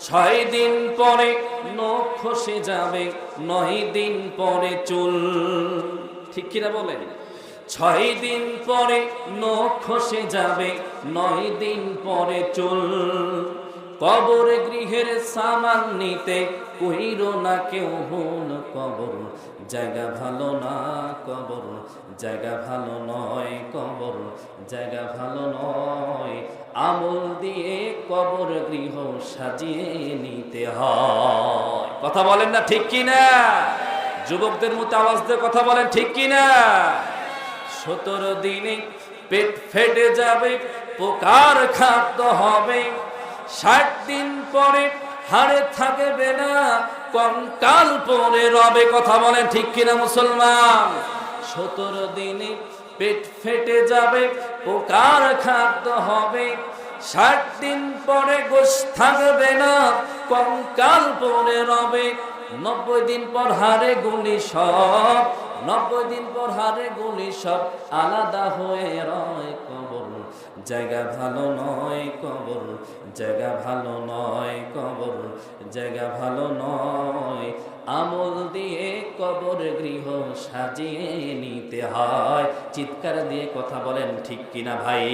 6 দিন পরে নখ খসে যাবে, 9 দিন পরে চুল। ঠিক কিনা বলেন? 6 দিন পরে নখ খসে যাবে, 9 দিন পরে চুল। কবর গৃহের সামান নিতে কইরো না কেউ ভুল, কবর জায়গা ভালো না, কবর জায়গা ভালো নয়, কবর জায়গা ভালো নয়। আমল দিয়ে কবর গৃহ সাজিয়ে নিতে হয়। কথা বলেন না ঠিক কিনা? যুবকদের মতো আওয়াজ দিয়ে কথা বলেন ঠিক কিনা? 17 দিনে পেট ফেটে যাবে, পোকার খাদ্য হবে। 60 দিন পরে হাড়ে থাকবে না, কঙ্কাল পরে রবে। কথা বলেন ঠিক কিনা মুসলমান? 17 দিনে পেট ফেটে যাবে, পোকার খাদ্য হবে। 60 দিন পরে গোশ থাকবে না, কঙ্কাল পরে রবে। 90 দিন পর হাড়ে গুলি সব, 90 দিন পর হাড়ে গুলি সব আলাদা হয়ে রয়। কবর জায়গা ভালো নয়, কবর জায়গা ভালো নয়, কবর জায়গা ভালো নয়। আমল দিয়ে কবর গৃহ সাজিয়ে নিতে হয়। চিৎকার দিয়ে কথা বলেন ঠিক কিনা ভাই?